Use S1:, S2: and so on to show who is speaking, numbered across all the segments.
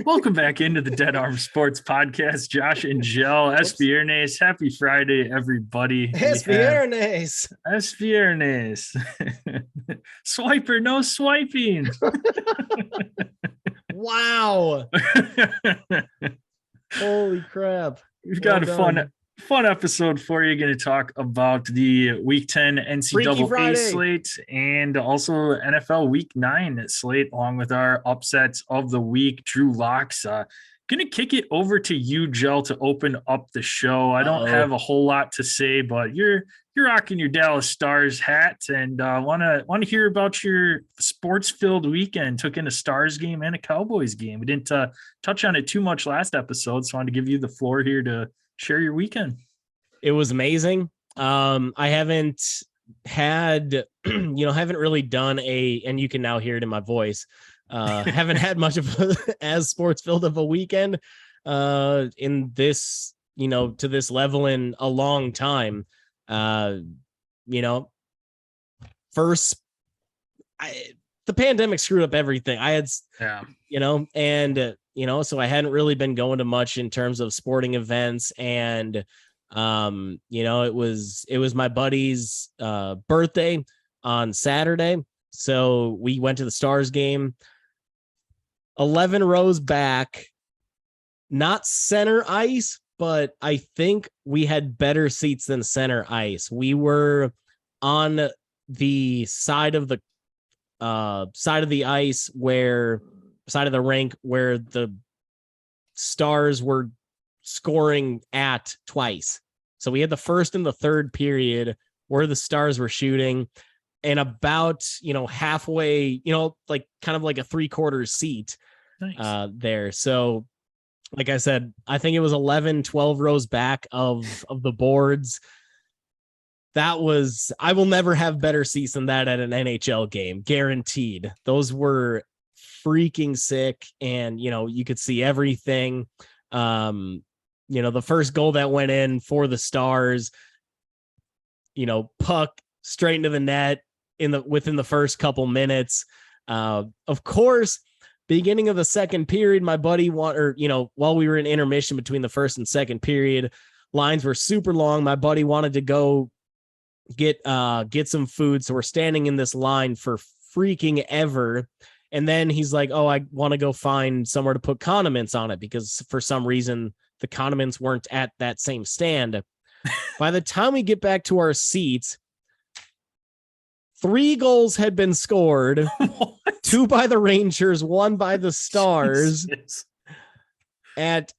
S1: Welcome back into the Dead Arm Sports Podcast. Josh and Jill, Espiernes. Happy Friday, everybody.
S2: Espiernes.
S1: Espiernes. Swiper, no swiping.
S2: Wow. Holy crap.
S1: We've got a fun episode for you. Going to talk about the Week 10 NCAA slate and also NFL Week 9 slate, along with our upsets of the week. Drew Locks. Going to kick it over to you, Jill, to open up the show. I don't have a whole lot to say, but you're rocking your Dallas Stars hat, and want to hear about your sports-filled weekend. Took in a Stars game and a Cowboys game. We didn't touch on it too much last episode, so I wanted to give you the floor here to share your weekend.
S2: It was amazing. I haven't had, haven't really done and you can now hear it in my voice. Haven't had much of as sports filled of a weekend in this, to this level in a long time. The pandemic screwed up everything. I had, so I hadn't really been going to much in terms of sporting events, and it was my buddy's birthday on Saturday, so we went to the Stars game. 11 rows back, not center ice, but I think we had better seats than center ice. We were on the side of the ice side of the rink where the Stars were scoring at twice. So we had the first and the third period where the Stars were shooting, and about, halfway, like kind of like a 3/4 seat there. So like I said, I think it was 11, 12 rows back of the boards. I will never have better seats than that at an NHL game, guaranteed. Those were freaking sick, and you could see everything. The first goal that went in for the Stars, puck straight into the net within the first couple minutes. Of course, beginning of the second period, my buddy while we were in intermission between the first and second period, lines were super long. My buddy wanted to go get some food, so we're standing in this line for freaking ever. And then he's like, "Oh, I want to go find somewhere to put condiments on it," because for some reason the condiments weren't at that same stand. By the time we get back to our seats, 3 goals had been scored. 2 by the Rangers, 1 by the Stars. And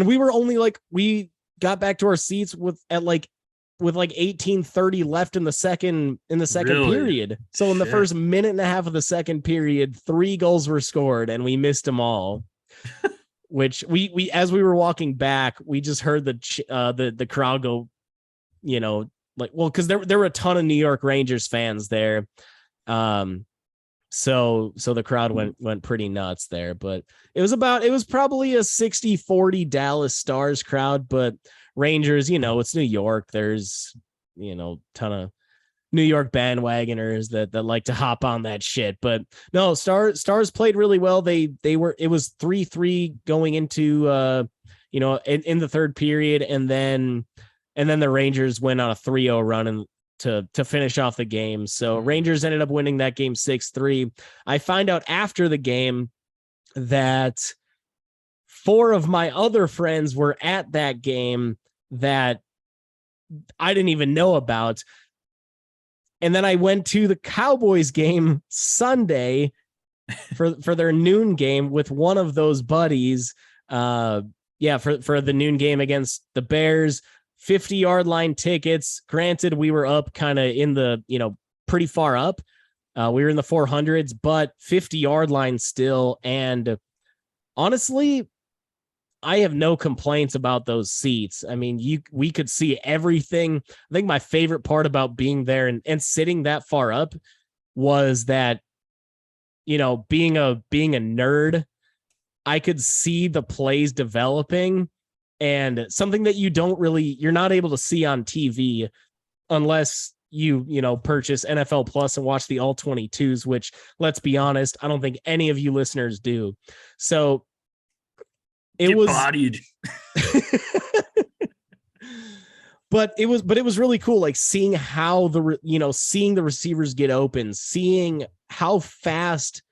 S2: we were only we got back to our seats with 18:30 left in the second period. So in the first minute and a half of the second period, 3 goals were scored, and we missed them all. Which we as we were walking back, we just heard the crowd go, because there were a ton of New York Rangers fans there. So the crowd went pretty nuts there, but it was probably a 60-40 Dallas Stars crowd, but Rangers, it's New York. There's, ton of New York bandwagoners that like to hop on that shit. But no, Stars played really well. It was 3-3 going into, in the third period. And then the Rangers went on a 3-0 run to finish off the game. So Rangers ended up winning that game 6-3. I find out after the game that 4 of my other friends were at that game that I didn't even know about. And then I went to the Cowboys game Sunday for their noon game with one of those buddies. For the noon game against the Bears. 50-yard line tickets. Granted, we were up kind of in the, pretty far up. We were in the 400s, but 50-yard line still. And honestly, I have no complaints about those seats. I mean, we could see everything. I think my favorite part about being there and sitting that far up was that, being a nerd, I could see the plays developing, and something that you're not able to see on TV unless, you purchase NFL Plus and watch the all 22s, which, let's be honest, I don't think any of you listeners do. So it was
S1: bodied.
S2: But it was really cool, like seeing how seeing the receivers get open, seeing how fast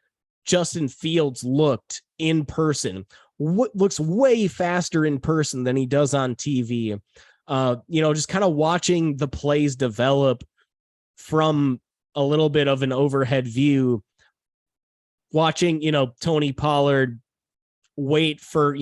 S2: Justin Fields looked in person. What looks way faster in person than he does on TV. Just kind of watching the plays develop from a little bit of an overhead view, watching, Tony Pollard wait for,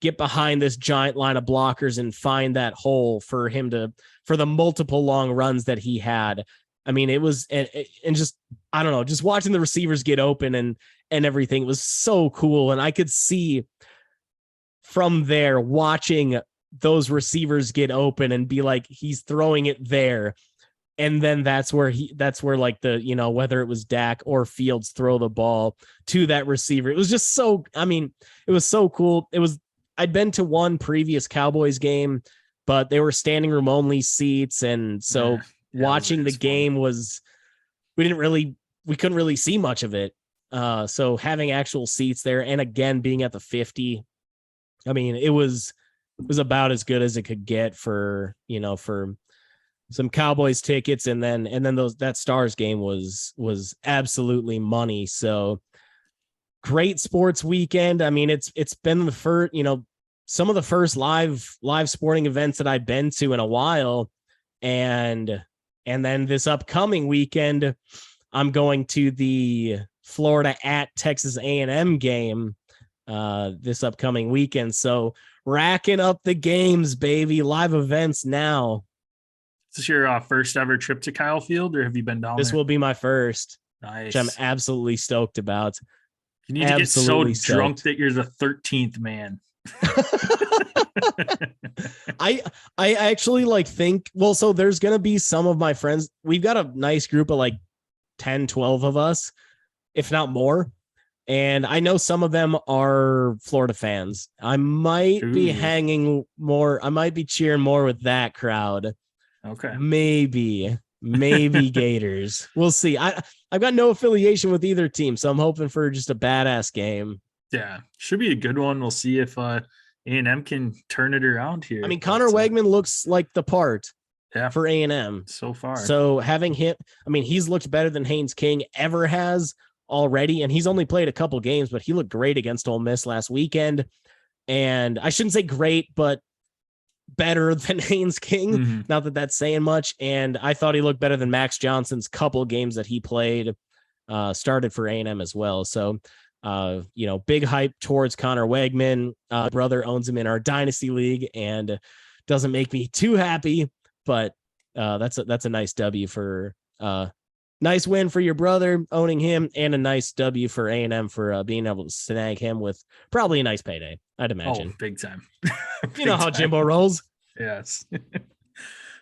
S2: get behind this giant line of blockers and find that hole for the multiple long runs that he had. I mean, it was, and just, I don't know, just watching the receivers get open and everything was so cool. And I could see from there watching those receivers get open and be like, he's throwing it there. And then that's where like the, whether it was Dak or Fields throw the ball to that receiver. It was just so, it was so cool. I'd been to one previous Cowboys game, but they were standing room only seats. And so watching the game we couldn't really see much of it. So having actual seats there, and again, being at the 50, it was about as good as it could get for some Cowboys tickets. And then that Stars game was absolutely money. So great sports weekend. It's been the first, some of the first live sporting events that I've been to in a while. And then this upcoming weekend, I'm going to the Florida at Texas A&M game this upcoming weekend. So racking up the games, baby. Live events now.
S1: Is this your first ever trip to Kyle Field, or have you been down there?
S2: This will be my first.
S1: Nice.
S2: Which I'm absolutely stoked about.
S1: You need to get so drunk that you're the 13th man.
S2: I actually think, so there's going to be some of my friends. We've got a nice group of 10, 12 of us, if not more. And I know some of them are Florida fans. I might be hanging more. I might be cheering more with that crowd.
S1: Okay.
S2: Maybe Gators. We'll see. I've got no affiliation with either team, so I'm hoping for just a badass game.
S1: Yeah, should be a good one. We'll see if A&M can turn it around here.
S2: Connor Wegman looks like the part for A&M
S1: so far.
S2: So having him, he's looked better than Haynes King ever has already, and he's only played a couple games, but he looked great against Ole Miss last weekend. And I shouldn't say great, but better than Haynes King. Mm-hmm. Not that that's saying much. And I thought he looked better than Max Johnson's couple games that he played, started for A&M as well. So, big hype towards Connor Wegman. Brother owns him in our dynasty league and doesn't make me too happy, but that's a nice W for nice win for your brother owning him, and a nice W for A&M for being able to snag him with probably a nice payday, I'd imagine.
S1: Oh, big time.
S2: You know how Jimbo rolls.
S1: Yes.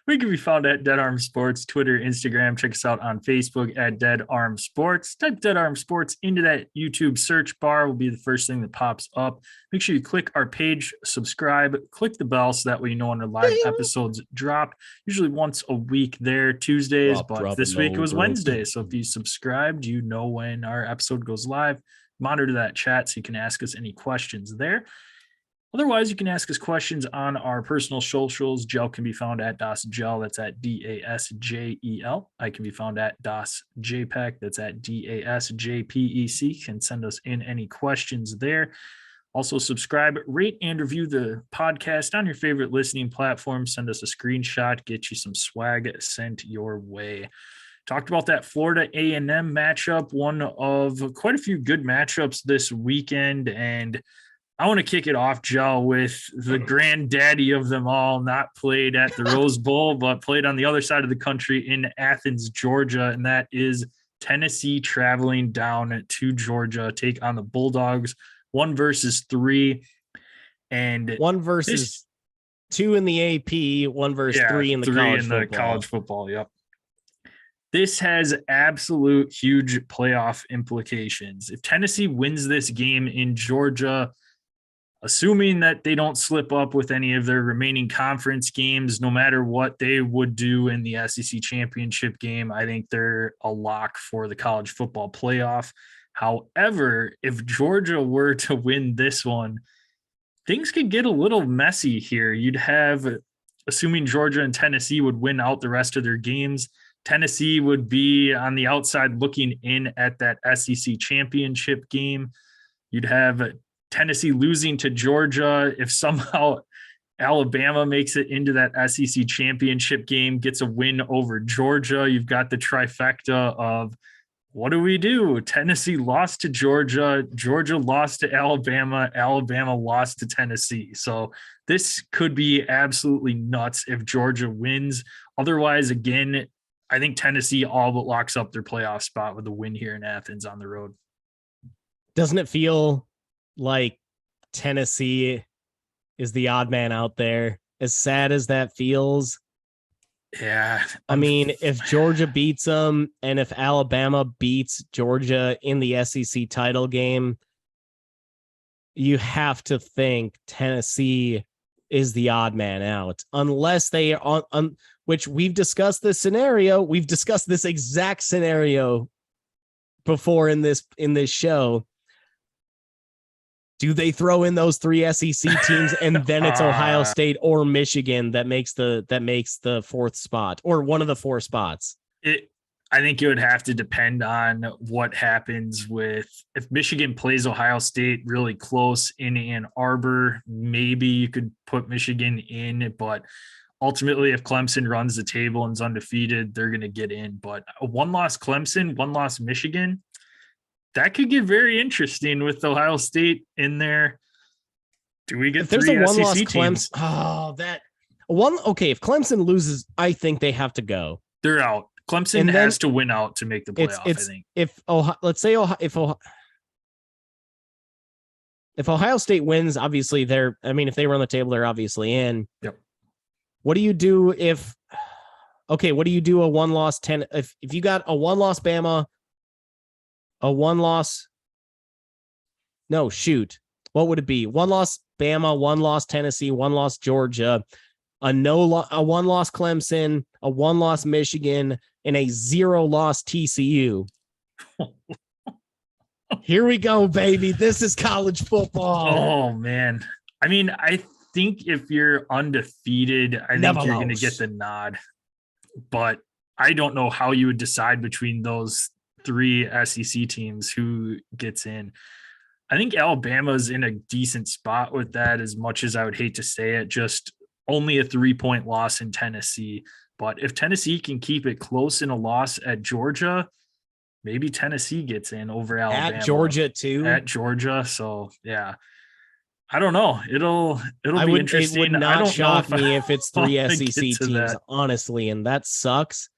S1: We can be found at Dead Arm Sports, Twitter, Instagram. Check us out on Facebook at Dead Arm Sports. Type Dead Arm Sports into that YouTube search bar, will be the first thing that pops up. Make sure you click our page, subscribe, click the bell so that way you know when our live episodes drop. Usually once a week there, Tuesdays, but this week it was Wednesday. So if you subscribed, you know when our episode goes live. Monitor that chat so you can ask us any questions there. Otherwise, you can ask us questions on our personal socials. Gel can be found at DasGel. That's at DASJEL. I can be found at DasJPEC. That's at DASJPEC. Can send us in any questions there. Also, subscribe, rate, and review the podcast on your favorite listening platform. Send us a screenshot. Get you some swag sent your way. Talked about that Florida A&M matchup, one of quite a few good matchups this weekend, and I want to kick it off, Joe, with the granddaddy of them all, not played at the Rose Bowl, but played on the other side of the country in Athens, Georgia, and that is Tennessee traveling down to Georgia, take on the Bulldogs, 1 versus 3. And
S2: 1 versus 2 in the AP, 1 versus 3 in the college football.
S1: Yep. This has absolute huge playoff implications. If Tennessee wins this game in Georgia, assuming that they don't slip up with any of their remaining conference games, no matter what they would do in the SEC Championship game, I think they're a lock for the college football playoff. However, if Georgia were to win this one, things could get a little messy here. You'd have, assuming Georgia and Tennessee would win out the rest of their games, Tennessee would be on the outside looking in at that SEC Championship game. You'd have Tennessee losing to Georgia. If somehow Alabama makes it into that SEC Championship game, gets a win over Georgia, you've got the trifecta of, what do we do? Tennessee lost to Georgia, Georgia lost to Alabama, Alabama lost to Tennessee. So this could be absolutely nuts if Georgia wins. Otherwise, again, I think Tennessee all but locks up their playoff spot with a win here in Athens on the road.
S2: Doesn't it feel like Tennessee is the odd man out there? As sad as that feels.
S1: Yeah.
S2: I mean, if Georgia beats them and if Alabama beats Georgia in the SEC title game, you have to think Tennessee is the odd man out, unless they are on, which we've discussed this scenario. We've discussed this exact scenario before in this show. Do they throw in those 3 SEC teams and then it's Ohio State or Michigan that makes the fourth spot or one of the 4 spots?
S1: I think it would have to depend on what happens with, if Michigan plays Ohio State really close in Ann Arbor, maybe you could put Michigan in, but ultimately if Clemson runs the table and is undefeated, they're going to get in. But a 1-loss Clemson, 1-loss Michigan, that could get very interesting with Ohio State in there. Do we get
S2: if there's
S1: 3
S2: a 1-loss
S1: SEC teams?
S2: Okay, if Clemson loses, I think they have to go.
S1: They're out. Clemson has to win out to make the playoff, I think.
S2: If Ohio State wins, obviously if they run the table, they're obviously in.
S1: Yep.
S2: What do you do if a 1-loss 10 if you got a 1-loss Bama, a 1-loss, no, shoot. What would it be? 1-loss Bama, 1-loss Tennessee, 1-loss Georgia, a 1-loss Clemson, a 1-loss Michigan, and a 0-loss TCU. Here we go, baby. This is college football.
S1: Oh, man. I mean, I think if you're undefeated, I think you're going to get the nod. But I don't know how you would decide between those 3 SEC teams who gets in. I think Alabama's in a decent spot with that, as much as I would hate to say it, just only a 3-point loss in Tennessee. But if Tennessee can keep it close in a loss at Georgia, maybe Tennessee gets in over Alabama.
S2: At Georgia too.
S1: At Georgia. So yeah. I don't know. It'll be interesting.
S2: It would not shock me if it's 3 SEC teams,
S1: that.
S2: Honestly, and that sucks.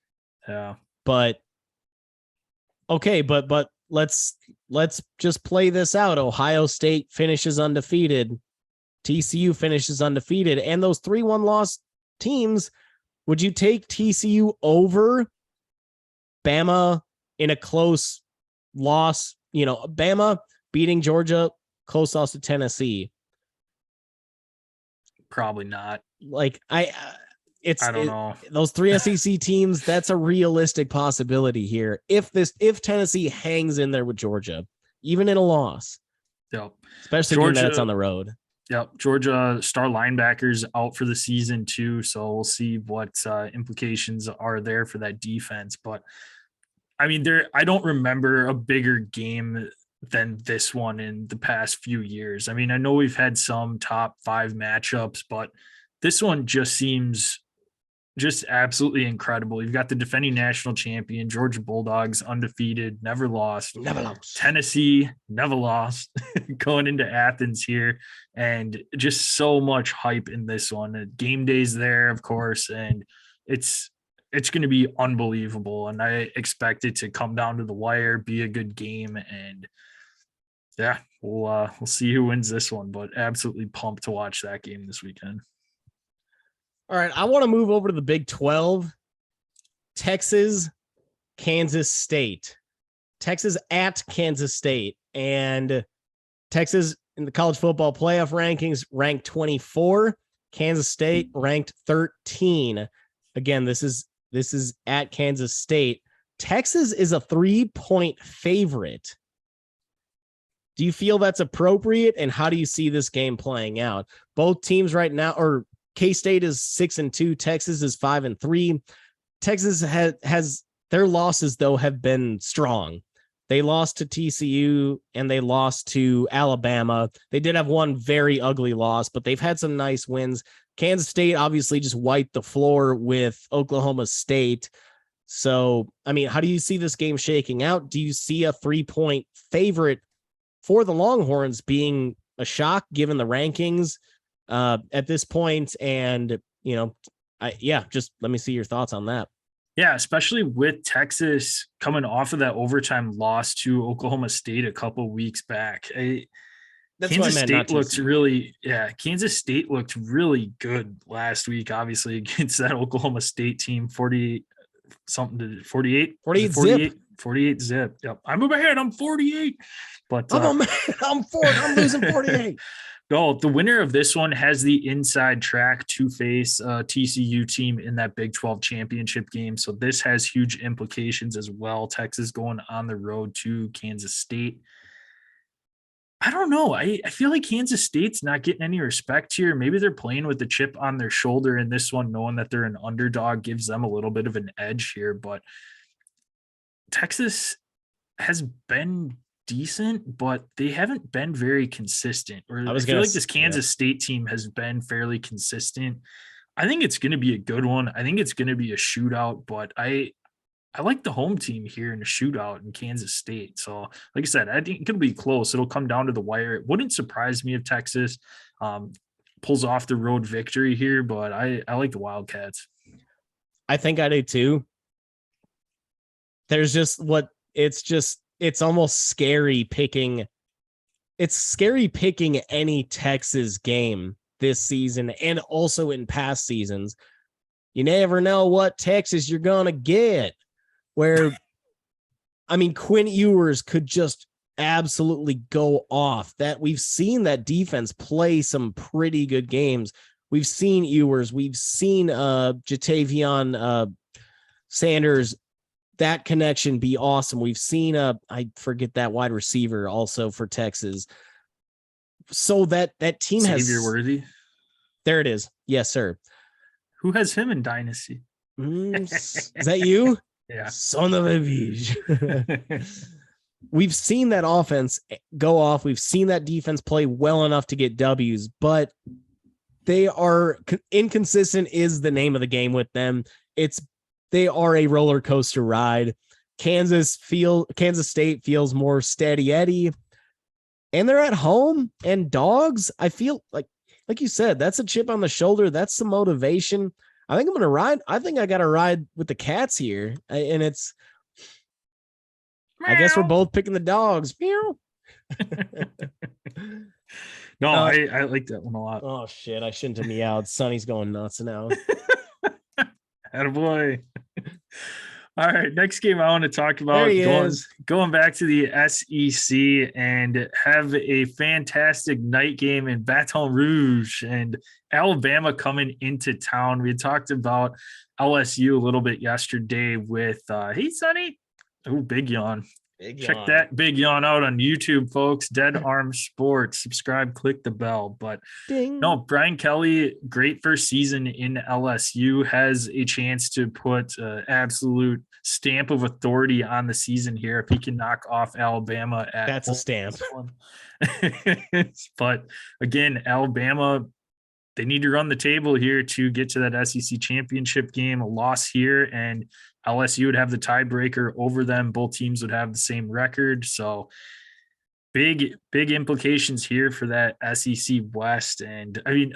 S1: Yeah.
S2: But okay, but let's just play this out. Ohio State finishes undefeated. TCU finishes undefeated. And those 3 1-loss teams, would you take TCU over Bama in a close loss? Bama beating Georgia, close loss to Tennessee.
S1: Probably not.
S2: I don't
S1: know.
S2: Those 3 SEC teams, that's a realistic possibility here. If Tennessee hangs in there with Georgia, even in a loss.
S1: Yep.
S2: Especially when that's on the road.
S1: Yep. Georgia star linebackers out for the season too. So we'll see what implications are there for that defense. But I mean, I don't remember a bigger game than this one in the past few years. I mean, I know we've had some top 5 matchups, but this one just seems just absolutely incredible. You've got the defending national champion, Georgia Bulldogs, undefeated, never lost. Tennessee, never lost, going into Athens here, and just so much hype in this one. Game day's there, of course, and it's going to be unbelievable. And I expect it to come down to the wire, be a good game, and yeah, we'll see who wins this one. But absolutely pumped to watch that game this weekend.
S2: All right, I want to move over to the Big 12. Texas, Kansas State. Texas at Kansas State. And Texas in the college football playoff rankings, ranked 24. Kansas State ranked 13. Again, this is at Kansas State. Texas is a 3-point favorite. Do you feel that's appropriate? And how do you see this game playing out? Both teams right now, or K-State is 6-2. Texas is 5-3. Texas has their losses, though, have been strong. They lost to TCU and they lost to Alabama. They did have one very ugly loss, but they've had some nice wins. Kansas State obviously just wiped the floor with Oklahoma State. So, I mean, how do you see this game shaking out? Do you see a 3-point favorite for the Longhorns being a shock given the rankings at this point? And, just let me see your thoughts on that.
S1: Yeah, especially with Texas coming off of that overtime loss to Oklahoma State a couple weeks back. Kansas State looked really good last week, obviously, against that Oklahoma State team, 48 zip. Yep. I'm ahead. I'm 48. But
S2: I'm losing 48.
S1: No, the winner of this one has the inside track to face TCU team in that Big 12 championship game. So this has huge implications as well. Texas going on the road to Kansas State. I don't know. I feel like Kansas State's not getting any respect here. Maybe they're playing with the chip on their shoulder in this one, knowing that they're an underdog gives them a little bit of an edge here. But Texas has been decent, but they haven't been very consistent. I feel like this Kansas State team has been fairly consistent. I think it's going to be a good one. I think it's going to be a shootout, but I like the home team here in a shootout in Kansas State. So, like I said, I think it'll be close. It'll come down to the wire. It wouldn't surprise me if Texas pulls off the road victory here, but I like the Wildcats.
S2: I think I do too. There's it's almost scary picking. It's scary picking any Texas game this season and also in past seasons. You never know what Texas you're going to get. Where, I mean, Quinn Ewers could just absolutely go off. That we've seen that defense play some pretty good games. We've seen Ewers. We've seen Jatavion Sanders, that connection be awesome. We've seen I forget that wide receiver also for Texas. So that team has
S1: Xavier Worthy.
S2: There it is. Yes, sir.
S1: Who has him in Dynasty?
S2: Is that you?
S1: Yeah.
S2: Son of a bitch. We've seen that offense go off. We've seen that defense play well enough to get W's, but they are inconsistent is the name of the game with them. They are a roller coaster ride. Kansas State feels more steady Eddie, and they're at home and dogs. I feel like you said, that's a chip on the shoulder. That's some motivation. I think I'm going to ride. I think I got to ride with the Cats here. And it's, meow. I guess we're both picking the dogs. Meow.
S1: No, I like that one a lot.
S2: Oh shit. I shouldn't have meowed. Sonny's going nuts now.
S1: Attaboy. All right, next game I want to talk about going back to the SEC and have a fantastic night game in Baton Rouge and Alabama coming into town. We talked about LSU a little bit yesterday with hey Sonny. Oh, big yawn. Check that big yawn out on YouTube, folks. Dead Arm Sports. Subscribe, click the bell. But
S2: ding.
S1: No, Brian Kelly, great first season in LSU, has a chance to put absolute stamp of authority on the season here if he can knock off Alabama.
S2: That's a stamp.
S1: But again, Alabama, they need to run the table here to get to that SEC championship game. A loss here, and LSU would have the tiebreaker over them. Both teams would have the same record. So big implications here for that SEC West. And I mean,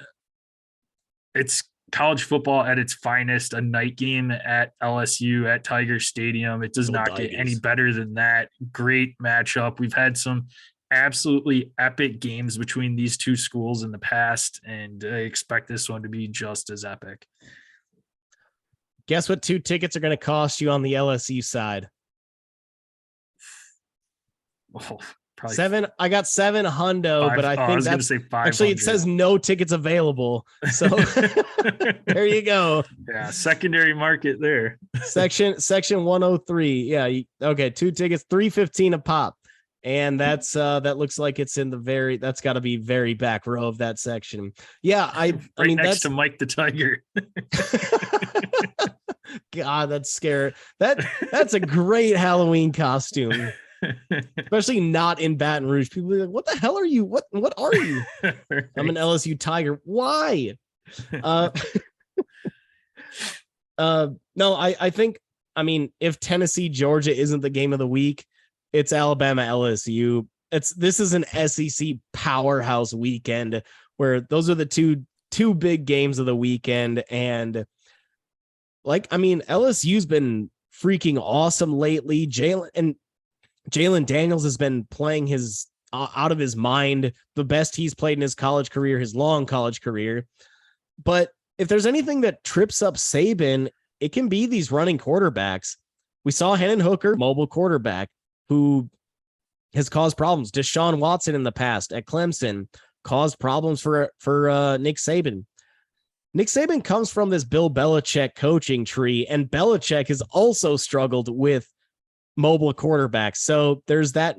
S1: it's college football at its finest, a night game at LSU at Tiger Stadium. It does not get any better than that. Great matchup. We've had some absolutely epic games between these two schools in the past, and I expect this one to be just as epic.
S2: Guess what 2 tickets are going to cost you on the LSU side?
S1: Oh, Probably
S2: seven. I got 7 hundo, but I think
S1: I was gonna say 500.
S2: Actually, it says no tickets available. So there you go.
S1: Yeah, secondary market there.
S2: Section 103. Yeah. Okay, 2 tickets, $3.15 a pop. And that's that looks like it's in the that's got to be very back row of that section. Yeah, I mean
S1: next to Mike the Tiger.
S2: God, that's scary. That's a great Halloween costume. Especially not in Baton Rouge. People are like, what the hell are you? What are you? Right. I'm an LSU Tiger. Why? No, I think, I mean, if Tennessee, Georgia isn't the game of the week, it's Alabama, LSU. This is an SEC powerhouse weekend where those are the two big games of the weekend. And like, I mean, LSU's been freaking awesome lately. Jalen Daniels has been playing his out of his mind, the best he's played in his college career, his long college career. But if there's anything that trips up Saban, it can be these running quarterbacks. We saw Hendon Hooker, mobile quarterback, who has caused problems. Deshaun Watson in the past at Clemson caused problems for Nick Saban. Nick Saban comes from this Bill Belichick coaching tree, and Belichick has also struggled with mobile quarterbacks. So there's that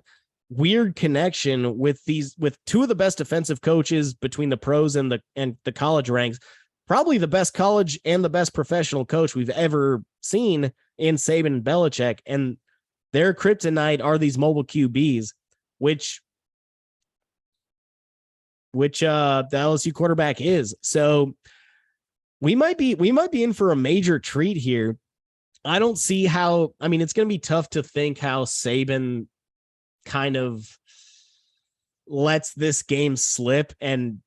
S2: weird connection with 2 of the best defensive coaches between the pros and the college ranks. Probably the best college and the best professional coach we've ever seen in Saban and Belichick. And their kryptonite are these mobile QBs, which the LSU quarterback is. So we might be in for a major treat here. I don't see how, I mean, it's going to be tough to think how Saban kind of lets this game slip. And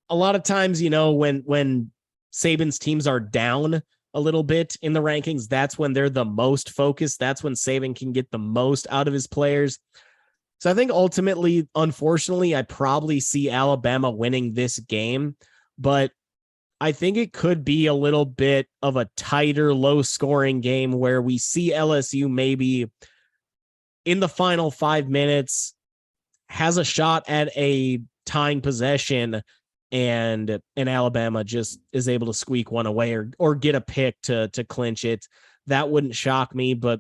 S2: a lot of times, you know, when Saban's teams are down a little bit in the rankings, that's when they're the most focused. That's when Saban can get the most out of his players. So I think ultimately, unfortunately, I probably see Alabama winning this game, but I think it could be a little bit of a tighter, low-scoring game where we see LSU maybe in the final 5 minutes has a shot at a tying possession, and Alabama just is able to squeak one away or get a pick to clinch it. That wouldn't shock me, but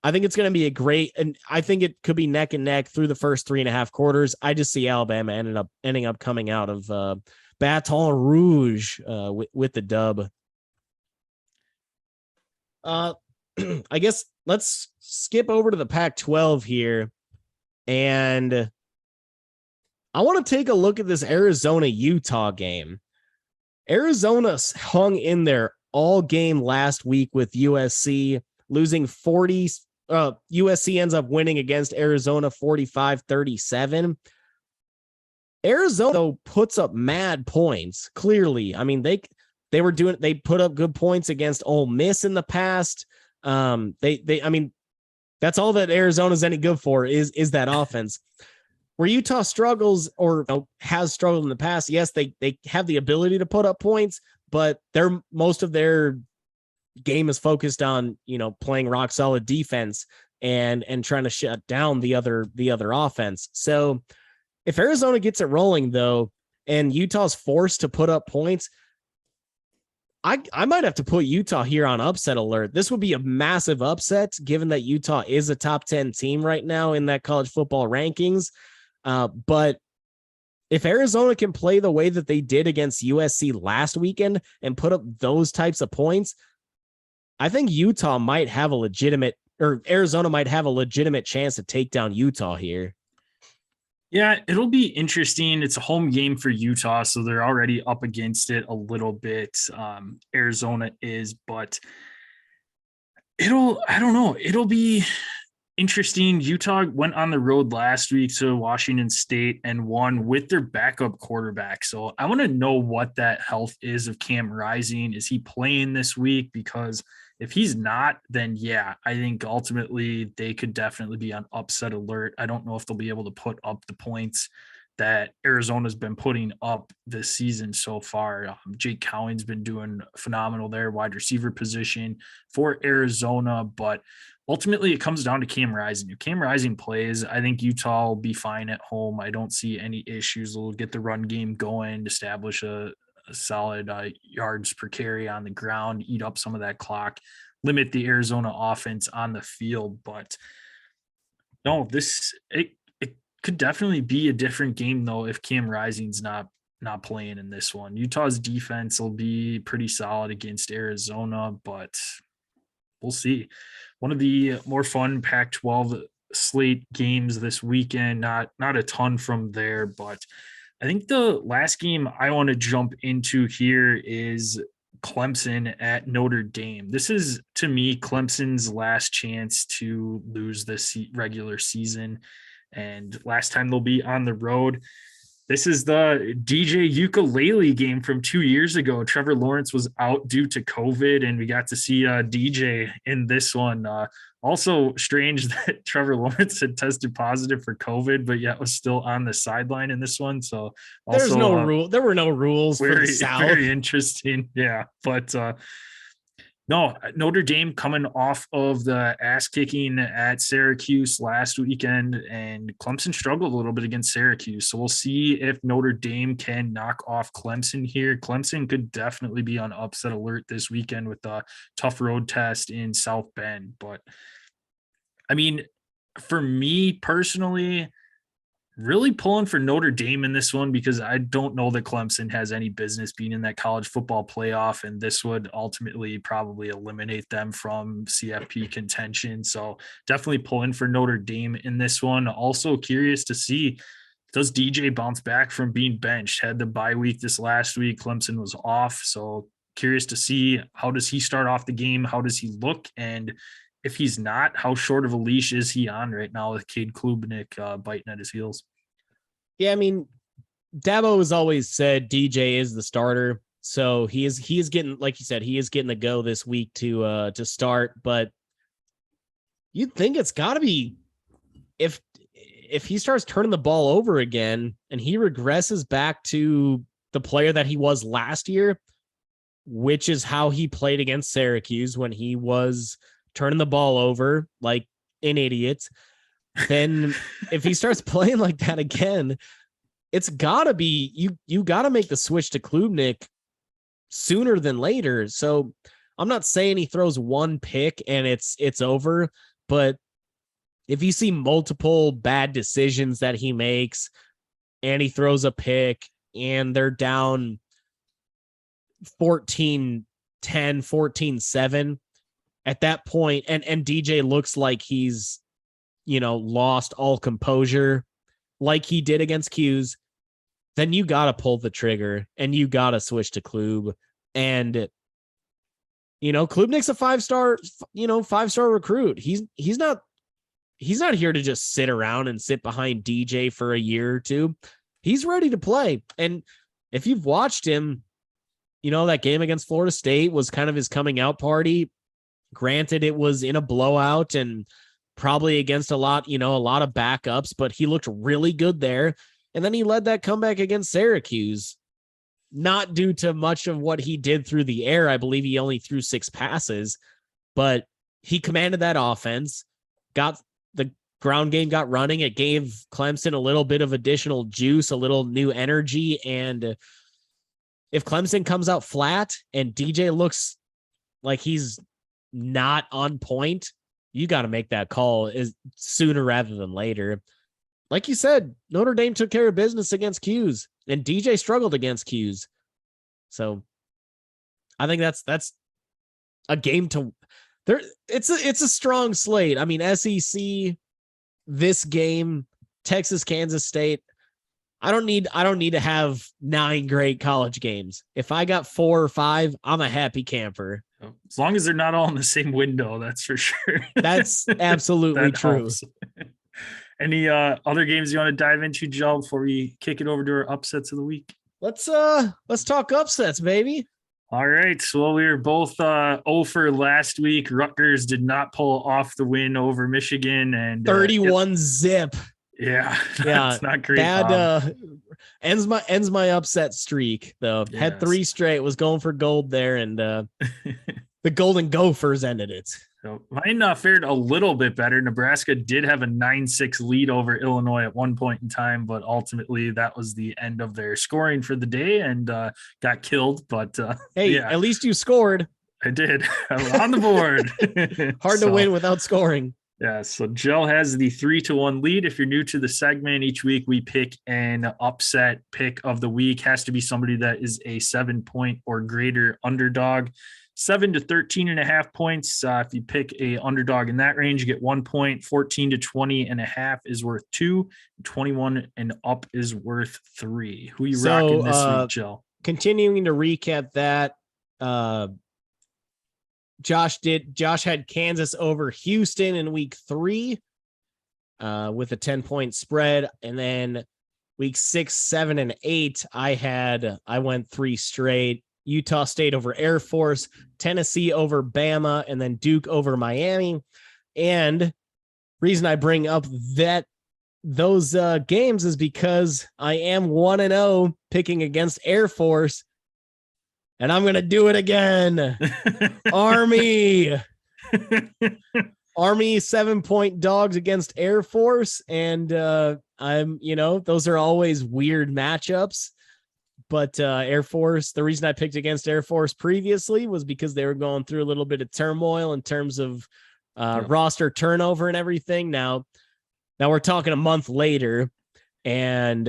S2: I think it's going to be and I think it could be neck and neck through the first 3.5 quarters. I just see Alabama ending up coming out of Baton Rouge with the dub. I guess let's skip over to the Pac-12 here, and I want to take a look at this Arizona-Utah game. Arizona hung in there all game last week with USC, losing 40. USC ends up winning against Arizona 45-37. Arizona, though, puts up mad points, clearly. I mean, they put up good points against Ole Miss in the past. I mean, that's all that Arizona's any good for is that offense. Where Utah struggles or has struggled in the past, yes, they have the ability to put up points, but most of their game is focused on, playing rock solid defense and trying to shut down the other offense. So if Arizona gets it rolling, though, and Utah's forced to put up points, I might have to put Utah here on upset alert. This would be a massive upset given that Utah is a top 10 team right now in that college football rankings. But if Arizona can play the way that they did against USC last weekend and put up those types of points, I think Arizona might have a legitimate chance to take down Utah here.
S1: Yeah, it'll be interesting. It's a home game for Utah, so they're already up against it a little bit. Arizona is, but I don't know. It'll be interesting. Utah went on the road last week to Washington State and won with their backup quarterback. So I want to know what that health is of Cam Rising. Is he playing this week? Because if he's not, then yeah, I think ultimately they could definitely be on upset alert. I don't know if they'll be able to put up the points that Arizona's been putting up this season so far. Jake Cowan's been doing phenomenal there, wide receiver position for Arizona, but ultimately it comes down to Cam Rising. If Cam Rising plays, I think Utah will be fine at home. I don't see any issues. They'll get the run game going, establish a solid yards per carry on the ground, eat up some of that clock, limit the Arizona offense on the field. But no, it could definitely be a different game though if Cam Rising's not playing in this one. Utah's defense will be pretty solid against Arizona, but we'll see. One of the more fun Pac-12 slate games this weekend, not a ton from there, but I think the last game I want to jump into here is Clemson at Notre Dame. This is, to me, Clemson's last chance to lose this regular season. And last time they'll be on the road. This is the DJ Ukulele game from 2 years ago. Trevor Lawrence was out due to COVID, and we got to see DJ in this one. Also strange that Trevor Lawrence had tested positive for COVID, but yet was still on the sideline in this one. So also,
S2: there's no rule. There were no rules for the South.
S1: Very interesting. Yeah. But no, Notre Dame coming off of the ass kicking at Syracuse last weekend, and Clemson struggled a little bit against Syracuse. So we'll see if Notre Dame can knock off Clemson here. Clemson could definitely be on upset alert this weekend with a tough road test in South Bend. But I mean, for me personally, really pulling for Notre Dame in this one because I don't know that Clemson has any business being in that college football playoff, and this would ultimately probably eliminate them from CFP contention. So definitely pulling for Notre Dame in this one. Also curious to see, does DJ bounce back from being benched? Had the bye week this last week. Clemson was off. So curious to see, how does he start off the game? How does he look? And if he's not, how short of a leash is he on right now with Cade Klubnik biting at his heels?
S2: Yeah, I mean, Dabo has always said DJ is the starter, so he is getting, like you said, he is getting the go this week to start. But you'd think it's got to be, if he starts turning the ball over again and he regresses back to the player that he was last year, which is how he played against Syracuse when he was turning the ball over like an idiot. Then if he starts playing like that again, it's gotta be, you gotta make the switch to Klubnik sooner than later. So I'm not saying he throws one pick and it's over, but if you see multiple bad decisions that he makes and he throws a pick and they're down 14-10, 14-7 at that point, and DJ looks like he's, lost all composure like he did against Q's, then you got to pull the trigger and you got to switch to Klub. And, Klubnik's a five-star recruit. He's not here to just sit around and sit behind DJ for a year or two. He's ready to play. And if you've watched him, that game against Florida State was kind of his coming out party. Granted, it was in a blowout and probably against a lot of backups, but he looked really good there. And then he led that comeback against Syracuse, not due to much of what he did through the air. I believe he only threw 6 passes, but he commanded that offense, got the ground game, got running. It gave Clemson a little bit of additional juice, a little new energy. And if Clemson comes out flat and DJ looks like he's not on point, you got to make that call sooner rather than later. Like you said, Notre Dame took care of business against Q's, and DJ struggled against Q's. So I think that's a game to there. It's a strong slate. I mean, SEC, this game, Texas, Kansas State. I don't need to have 9 great college games. If I got 4 or 5, I'm a happy camper.
S1: As long as they're not all in the same window, that's for sure.
S2: That's absolutely true.
S1: Helps. Any other games you want to dive into, Joe, before we kick it over to our upsets of the week?
S2: Let's talk upsets, baby.
S1: All right. So we were both 0 for last week. Rutgers did not pull off the win over Michigan, and
S2: 31 zip.
S1: Yeah, that's not great.
S2: Bad ends my upset streak though. Yes. Had 3 straight, was going for gold there, and the Golden Gophers ended it.
S1: So mine fared a little bit better. Nebraska did have a 9-6 lead over Illinois at one point in time, but ultimately that was the end of their scoring for the day and got killed. But
S2: hey,
S1: yeah,
S2: at least you scored.
S1: I did. I'm on the board.
S2: Hard to win without scoring.
S1: Yeah, so Jill has the 3-1 lead. If you're new to the segment, each week we pick an upset pick of the week. Has to be somebody that is a 7-point or greater underdog. 7 to 13.5 points. If you pick a underdog in that range, you get 1 point. 14 to 20.5 is worth 2. 21 and up is worth 3. Who are you rocking this week, Jill?
S2: Continuing to recap that, Josh had Kansas over Houston in week 3 with a 10-point spread. And then week 6, 7, and 8, I went 3 straight. Utah State over Air Force, Tennessee over Bama, and then Duke over Miami. And reason I bring up those games is because I am 1-0 picking against Air Force. And I'm going to do it again. Army 7-point dogs against Air Force. And those are always weird matchups. But Air Force, the reason I picked against Air Force previously was because they were going through a little bit of turmoil in terms of roster turnover and everything. Now we're talking a month later. And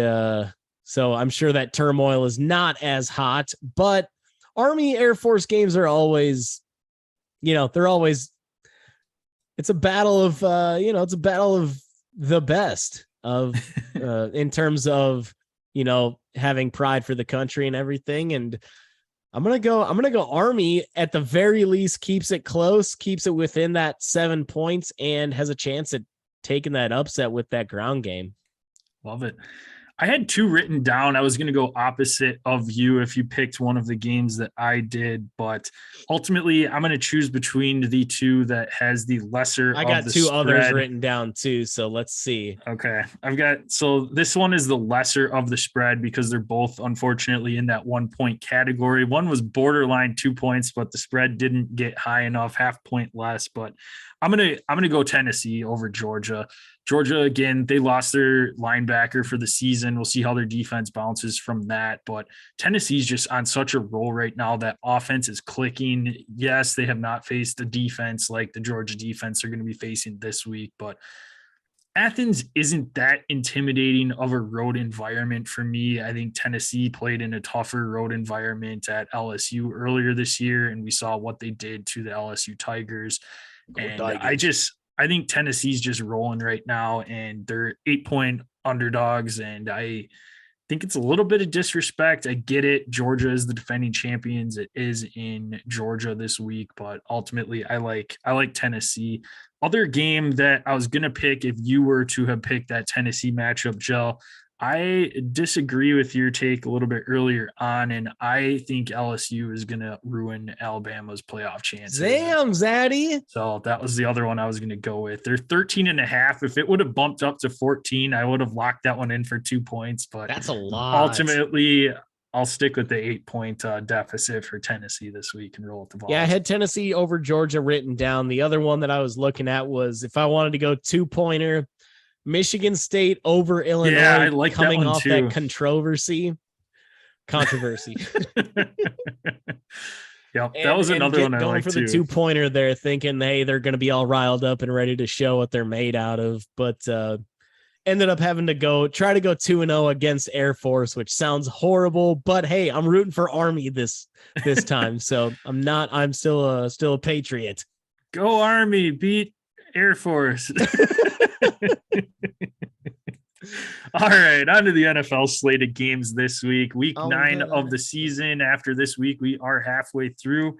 S2: so I'm sure that turmoil is not as hot, but Army Air Force games are always, it's a battle of, it's a battle of the best of, in terms of, having pride for the country and everything. And I'm going to go Army at the very least, keeps it close, keeps it within that 7 points, and has a chance at taking that upset with that ground game.
S1: Love it. I had 2 written down. I was going to go opposite of you if you picked one of the games that I did, but ultimately I'm going to choose between the 2 that has the lesser.
S2: I got 2 others written down too, so let's see.
S1: Okay, so this one is the lesser of the spread because they're both unfortunately in that 1 point category. One was borderline 2 points, but the spread didn't get high enough, half point less. But I'm gonna go Tennessee over Georgia. Georgia, again, they lost their linebacker for the season. We'll see how their defense bounces from that. But Tennessee's just on such a roll right now. That offense is clicking. Yes, they have not faced a defense like the Georgia defense they're going to be facing this week. But Athens isn't that intimidating of a road environment for me. I think Tennessee played in a tougher road environment at LSU earlier this year, and we saw what they did to the LSU Tigers. I think Tennessee's just rolling right now, and they're 8-point underdogs. And I think it's a little bit of disrespect. I get it. Georgia is the defending champions. It is in Georgia this week, but ultimately I like Tennessee. Other game that I was going to pick, if you were to have picked that Tennessee matchup, Jill, I disagree with your take a little bit earlier on, and I think LSU is going to ruin Alabama's playoff chances.
S2: Damn, Zaddy.
S1: So that was the other one I was going to go with. They're 13.5. If it would have bumped up to 14, I would have locked that one in for 2 points. But
S2: that's a lot.
S1: Ultimately, I'll stick with the 8-point deficit for Tennessee this week and roll with the ball.
S2: Yeah, I had Tennessee over Georgia written down. The other one that I was looking at was if I wanted to go 2-pointer, Michigan State over Illinois.
S1: Yeah, I like
S2: coming
S1: that one
S2: off
S1: too.
S2: That controversy.
S1: Yep, that was another one I
S2: going
S1: liked
S2: for
S1: too.
S2: The 2-pointer there, thinking, hey, they're going to be all riled up and ready to show what they're made out of, but ended up having to try to go 2-0 against Air Force, which sounds horrible. But hey, I'm rooting for Army this time, so I'm still a Patriot.
S1: Go Army, beat Air Force. All right, on to the NFL slate of games this week. Week 9 of the season. After this week, we are halfway through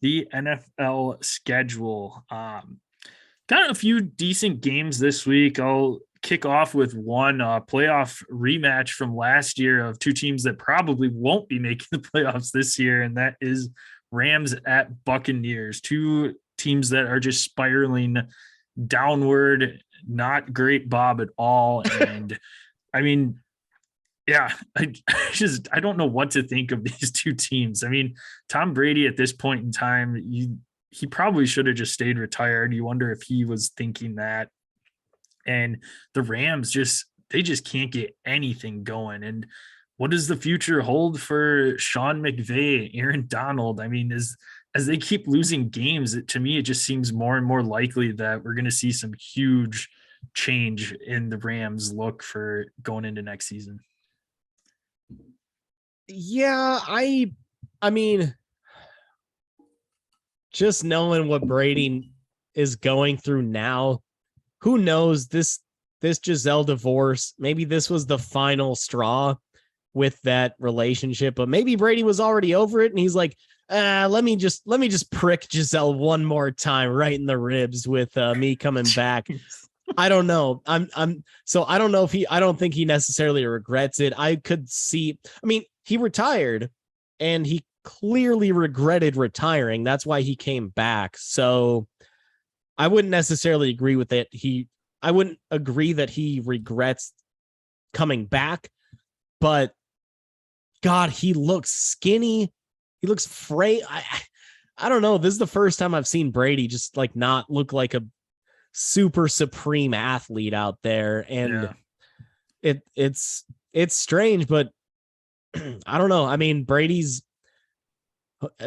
S1: the NFL schedule. Got a few decent games this week. I'll kick off with one playoff rematch from last year of 2 teams that probably won't be making the playoffs this year, and that is Rams at Buccaneers. 2 teams that are just spiraling downward. Not great Bob at all. And I mean, yeah, I don't know what to think of these 2 teams. I mean, Tom Brady at this point in time, he probably should have just stayed retired. You wonder if he was thinking that. And the Rams they just can't get anything going. And what does the future hold for Sean McVay, Aaron Donald? I mean, as they keep losing games, to me, it just seems more and more likely that we're going to see some huge change in the Rams look for going into next season.
S2: Yeah, I mean, just knowing what Brady is going through now, who knows, this Giselle divorce, maybe this was the final straw with that relationship, but maybe Brady was already over it and he's like, let me just prick Giselle one more time right in the ribs with me coming back. I don't know. So I don't know if I don't think he necessarily regrets it. I could see, I mean, he retired and he clearly regretted retiring. That's why he came back. So I wouldn't necessarily agree with it. I wouldn't agree that he regrets coming back, but God, he looks skinny. He looks frayed. I don't know. This is the first time I've seen Brady just like not look like a super supreme athlete out there. And it's strange, but I don't know. I mean,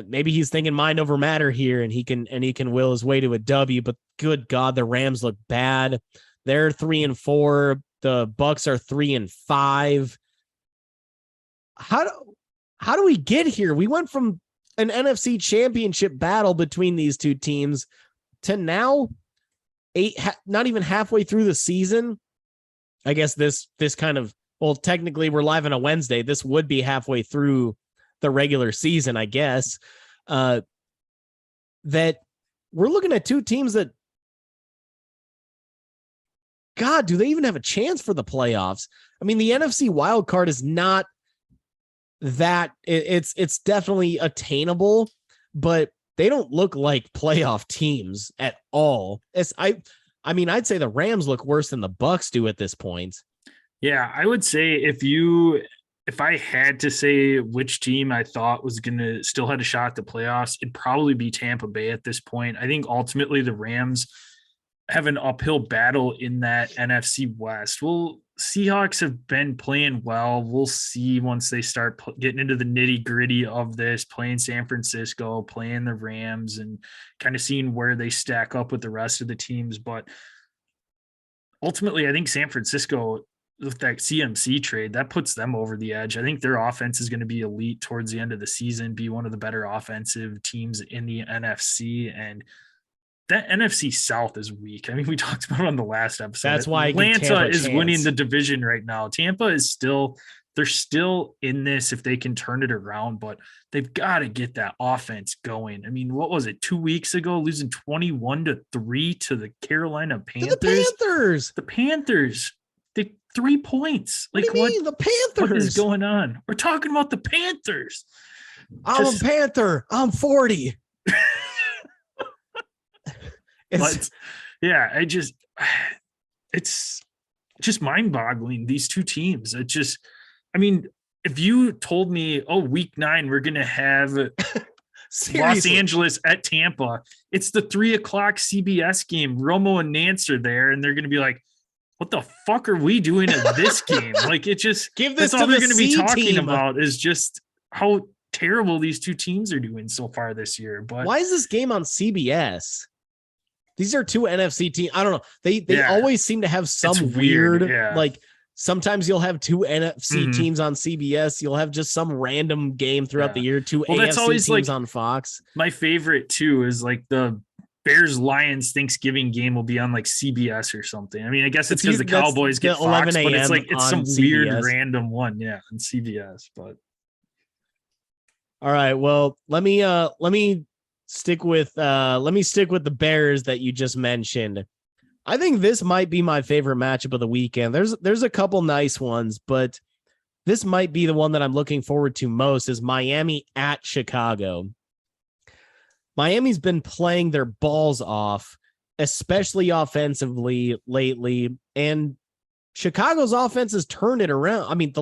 S2: maybe he's thinking mind over matter here and he can will his way to a W, but good God, the Rams look bad. They're 3-4. The Bucks are 3-5. How do we get here? We went from an NFC Championship battle between these two teams to now not even halfway through the season. I guess this kind of, well, technically we're live on a Wednesday. This would be halfway through the regular season, I guess. That we're looking at two teams that, God, do they even have a chance for the playoffs? I mean, the NFC wild card is not that it's definitely attainable, but they don't look like playoff teams at all. I mean, I'd say the Rams look worse than the Bucks do at this point.
S1: Yeah, I would say if I had to say which team I thought was going to still had a shot at the playoffs, it'd probably be Tampa Bay at this point. I think ultimately the Rams have an uphill battle in that NFC West. Well, Seahawks have been playing well. We'll see once they start getting into the nitty gritty of this, playing San Francisco, playing the Rams, and kind of seeing where they stack up with the rest of the teams. But ultimately, I think San Francisco, with that CMC trade, that puts them over the edge. I think their offense is going to be elite towards the end of the season, be one of the better offensive teams in the NFC. And that NFC South is weak. I mean, we talked about it on the last episode.
S2: That's why
S1: Atlanta is winning the division right now. Tampa is they're still in this if they can turn it around, but they've got to get that offense going. I mean, what was it, 2 weeks ago, losing 21-3 to the Carolina Panthers? The Panthers. They 3 points.
S2: Like, what do you mean, the Panthers?
S1: What is going on? We're talking about the Panthers.
S2: I'm a Panther. I'm 40.
S1: But yeah, it's just mind-boggling, these two teams. I mean, if you told me, week 9, we're going to have Los Angeles at Tampa, it's the 3:00 CBS game, Romo and Nance are there, and they're going to be like, what the fuck are we doing at this game? Like, it just, that's all they're going to be talking about is just how terrible these two teams are doing so far this year. But
S2: why is this game on CBS? These are two NFC teams. I don't know. They always seem to have some weird like sometimes you'll have two NFC teams on CBS. You'll have just some random game throughout the year. Two AFC teams on Fox.
S1: My favorite too is like the Bears Lions Thanksgiving game will be on like CBS or something. I mean, I guess it's because the Cowboys get Fox, but it's some CBS. Weird random one. Yeah. On CBS, but.
S2: All right. Well, let me stick with the Bears that you just mentioned. I think this might be my favorite matchup of the weekend. There's a couple nice ones, but this might be the one that I'm looking forward to most is Miami at Chicago. Miami's been playing their balls off, especially offensively lately, and Chicago's offense has turned it around. I mean,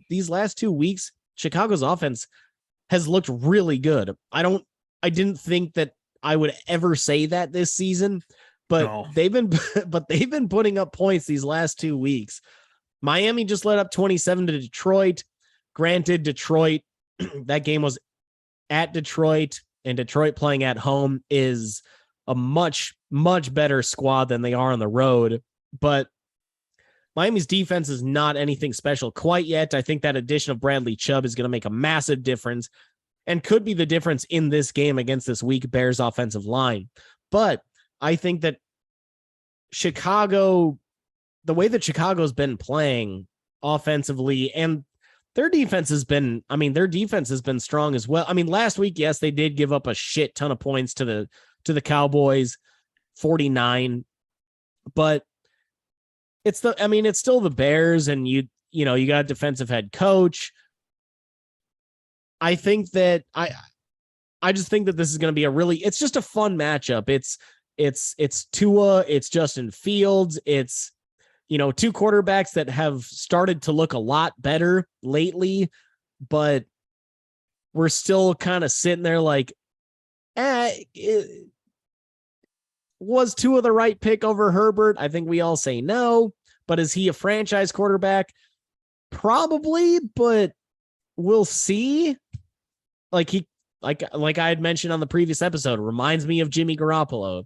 S2: these last 2 weeks, Chicago's offense has looked really good. I didn't think that I would ever say that this season, but
S1: No.
S2: they've been putting up points these last 2 weeks. Miami just let up 27 to Detroit. Granted, Detroit, that game was at Detroit, and Detroit playing at home is a much, much better squad than they are on the road. But Miami's defense is not anything special quite yet. I think that addition of Bradley Chubb is going to make a massive difference and could be the difference in this game against this weak Bears offensive line. But I think that Chicago, the way that Chicago's been playing offensively, and their defense has been strong as well. I mean, last week, yes, they did give up a shit ton of points to the Cowboys, 49, but it's still the Bears, and you got a defensive head coach. I think that I just think that this is going to be it's just a fun matchup. It's Tua, it's Justin Fields, it's, two quarterbacks that have started to look a lot better lately, but we're still kind of sitting there like, was Tua the right pick over Herbert? I think we all say no, but is he a franchise quarterback? Probably, but we'll see. Like I had mentioned on the previous episode, reminds me of Jimmy Garoppolo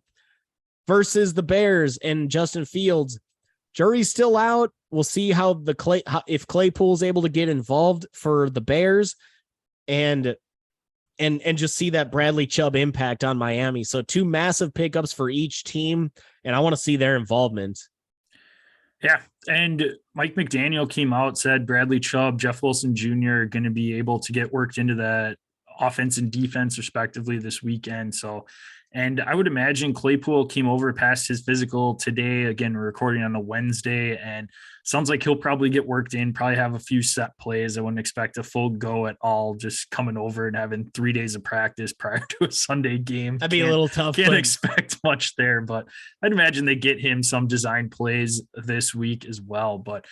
S2: versus the Bears and Justin Fields. Jury's still out. We'll see if Claypool's able to get involved for the Bears and just see that Bradley Chubb impact on Miami. So 2 massive pickups for each team, and I want to see their involvement.
S1: Yeah, and Mike McDaniel came out, said Bradley Chubb, Jeff Wilson Jr. are going to be able to get worked into that offense and defense respectively this weekend. So, and I would imagine Claypool came over past his physical today. Again, we're recording on a Wednesday, and sounds like he'll probably get worked in, probably have a few set plays. I wouldn't expect a full go at all, just coming over and having 3 days of practice prior to a Sunday game.
S2: That'd be a little tough.
S1: Can't expect much there, but I'd imagine they get him some design plays this week as well. But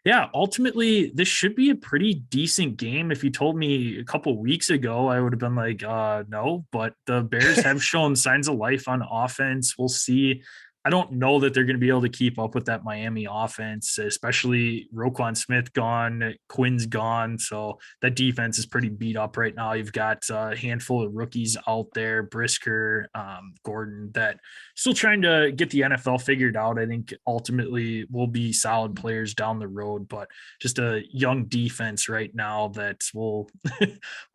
S1: yeah, ultimately, this should be a pretty decent game. If you told me a couple weeks ago, I would have been like, no, but the Bears have shown signs of life on offense. We'll see. I don't know that they're going to be able to keep up with that Miami offense, especially Roquan Smith gone, Quinn's gone. So that defense is pretty beat up right now. You've got a handful of rookies out there, Brisker, Gordon, that still trying to get the NFL figured out. I think ultimately will be solid players down the road, but just a young defense right now that we'll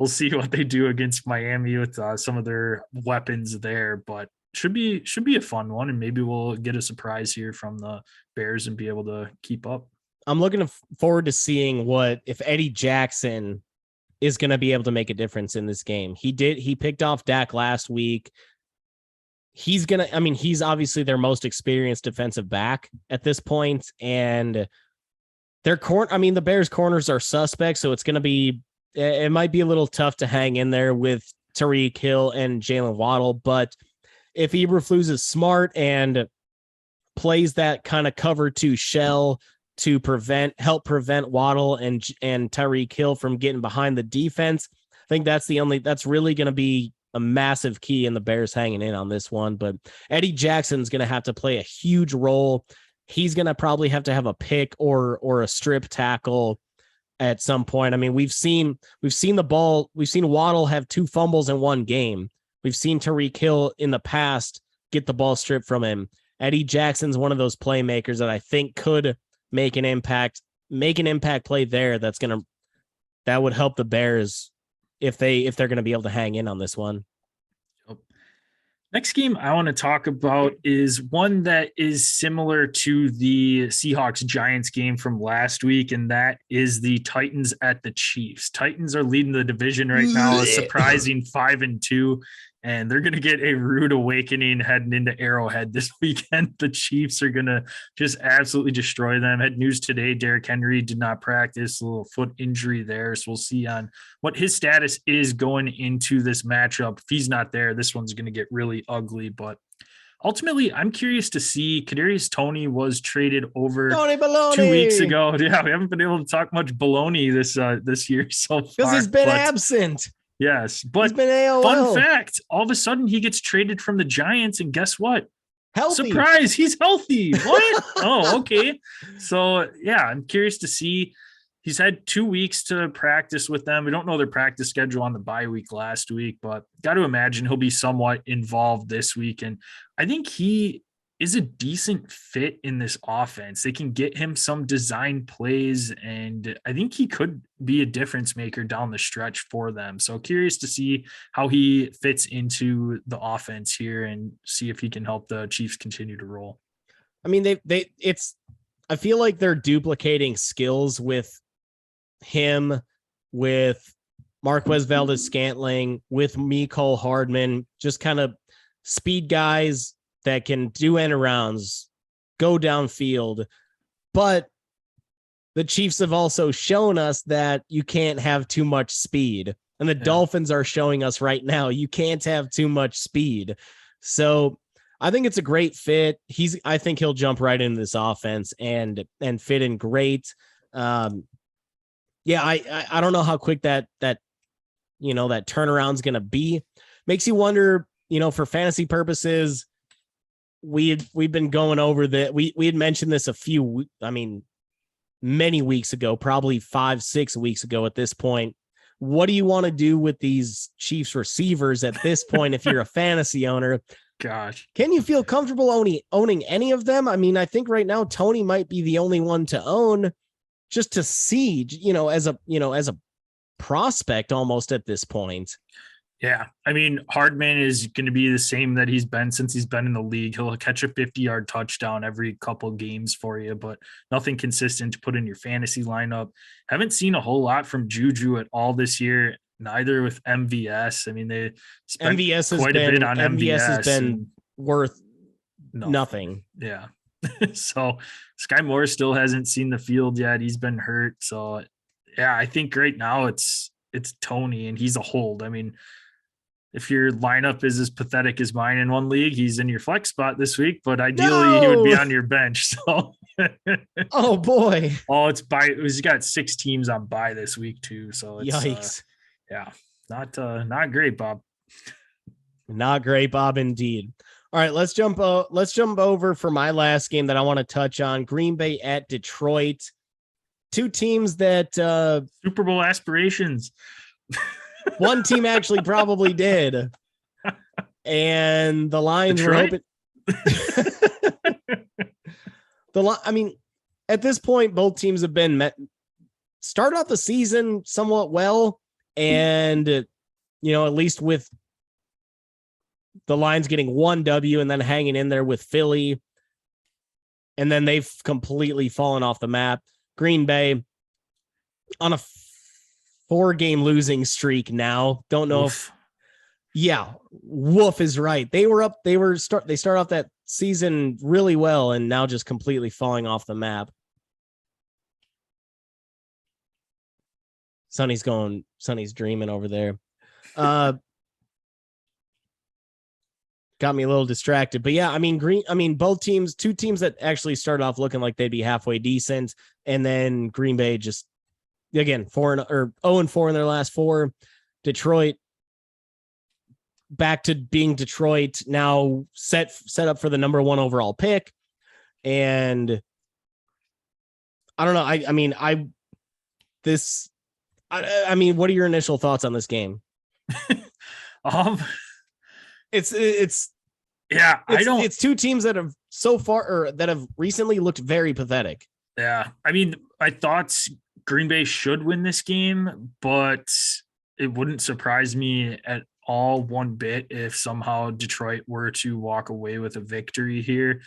S1: see what they do against Miami with some of their weapons there. But should be a fun one, and maybe we'll get a surprise here from the Bears and be able to keep up.
S2: I'm looking forward to seeing if Eddie Jackson is going to be able to make a difference in this game. He picked off Dak last week. He's obviously their most experienced defensive back at this point, and the Bears corners are suspect, so it might be a little tough to hang in there with Tyreek Hill and Jalen Waddle, but if Eberflus is smart and plays that kind of cover 2 shell to help prevent Waddle and Tyreek Hill from getting behind the defense, I think that's really going to be a massive key in the Bears hanging in on this one. But Eddie Jackson's going to have to play a huge role. He's going to probably have to have a pick or a strip tackle at some point. I mean, we've seen Waddle have 2 fumbles in one game. We've seen Tyreek Hill in the past get the ball stripped from him. Eddie Jackson's one of those playmakers that I think could make an impact play there. That would help the Bears if they're going to be able to hang in on this one.
S1: Next game I want to talk about is one that is similar to the Seahawks-Giants game from last week, and that is the Titans at the Chiefs. Titans are leading the division right now, a surprising 5-2, and they're going to get a rude awakening heading into Arrowhead this weekend. The Chiefs are going to just absolutely destroy them. Had news today, Derrick Henry did not practice, a little foot injury there, so we'll see on what his status is going into this matchup. If he's not there, this one's going to get really ugly, but ultimately, I'm curious to see. Kadarius Toney was traded over 2 weeks ago. Yeah, we haven't been able to talk much baloney this year so far
S2: because he's been absent.
S1: Yes, but
S2: he's been AOL.
S1: Fun fact, all of a sudden he gets traded from the Giants, and guess what?
S2: Healthy.
S1: Surprise, he's healthy. What? Oh, okay. So, yeah, I'm curious to see. He's had 2 weeks to practice with them. We don't know their practice schedule on the bye week last week, but got to imagine he'll be somewhat involved this week. And I think he is a decent fit in this offense. They can get him some design plays, and I think he could be a difference maker down the stretch for them. So curious to see how he fits into the offense here and see if he can help the Chiefs continue to roll.
S2: I mean, I feel like they're duplicating skills with him, with Marquez Valdez-Scantling, with Mecole Hardman, just kind of speed guys that can do end arounds, go downfield. But the Chiefs have also shown us that you can't have too much speed. And the Dolphins are showing us right now, you can't have too much speed. So I think it's a great fit. I think he'll jump right into this offense and fit in great. I don't know how quick that turnaround's going to be. Makes you wonder, for fantasy purposes, we've been going over that. We had mentioned this many weeks ago, probably 5-6 weeks ago at this point. What do you want to do with these Chiefs receivers at this point if you're a fantasy owner?
S1: Gosh.
S2: Can you feel comfortable owning any of them? I mean, I think right now Tony might be the only one to own, just to see, as a prospect almost at this point.
S1: Yeah. I mean, Hardman is going to be the same that he's been since he's been in the league. He'll catch a 50-yard touchdown every couple games for you, but nothing consistent to put in your fantasy lineup. Haven't seen a whole lot from Juju at all this year, neither with MVS. I mean, they spent quite a bit on MVS.
S2: Has been worth nothing.
S1: Yeah. So Sky Moore still hasn't seen the field yet. He's been hurt. So yeah, I think right now it's Tony, and he's a hold. I mean, if your lineup is as pathetic as mine in one league, he's in your flex spot this week, but ideally he would be on your bench. So
S2: oh boy.
S1: Oh, he's got 6 teams on bye this week too. So it's
S2: yikes.
S1: Not great, Bob.
S2: Not great, Bob, indeed. All right, let's jump over for my last game that I want to touch on. Green Bay at Detroit. 2 teams that
S1: Super Bowl aspirations.
S2: One team actually probably did. And the Lions
S1: Detroit?
S2: were hoping. At this point, both teams have been started off the season somewhat well. And, at least with the Lions getting 1 W and then hanging in there with Philly. And then they've completely fallen off the map. Green Bay on a 4-game losing streak now. Don't know woof is right. They started off that season really well and now just completely falling off the map. Sonny's dreaming over there. Got me a little distracted, but yeah, both teams, 2 teams that actually started off looking like they'd be halfway decent. And then Green Bay just, again, 0-4 in their last 4. Detroit back to being Detroit, now set up for the number 1 overall pick. And I don't know. What are your initial thoughts on this game? It's 2 teams that have so far, or that have recently looked very pathetic.
S1: Yeah. I mean, I thought Green Bay should win this game, but it wouldn't surprise me at all one bit if somehow Detroit were to walk away with a victory here.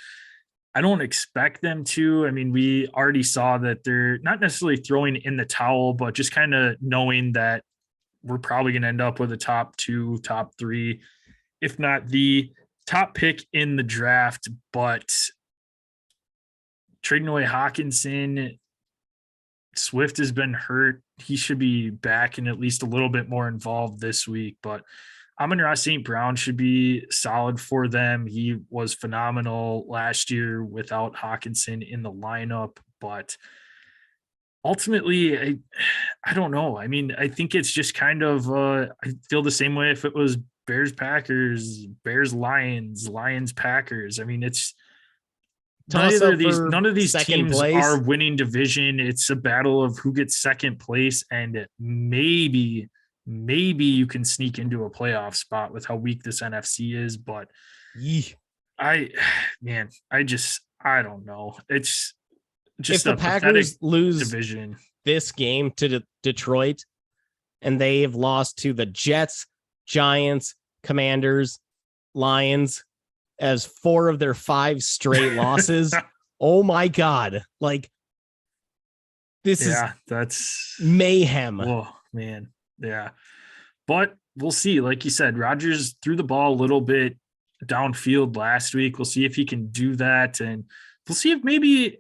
S1: I don't expect them to. I mean, we already saw that they're not necessarily throwing in the towel, but just kind of knowing that we're probably going to end up with a top 2, top 3, if not the top pick in the draft. But trading away Hawkinson, Swift has been hurt. He should be back and at least a little bit more involved this week. But Amon-Ra St. Brown should be solid for them. He was phenomenal last year without Hawkinson in the lineup. But ultimately, I don't know. I mean, I think it's just kind of I feel the same way if it was Bears Packers, Bears Lions, Lions Packers. I mean, it's none of these teams
S2: place.
S1: are winning division. It's a battle of who gets second place, and maybe you can sneak into a playoff spot with how weak this NFC is. But I don't know. It's just
S2: if the Packers lose
S1: division
S2: this game to Detroit, and they've lost to the Jets, Giants, Commanders, Lions as 4 of their 5 straight losses. Oh my God. Like,
S1: that's
S2: mayhem.
S1: Oh man. Yeah. But we'll see. Like you said, Rodgers threw the ball a little bit downfield last week. We'll see if he can do that. And we'll see if maybe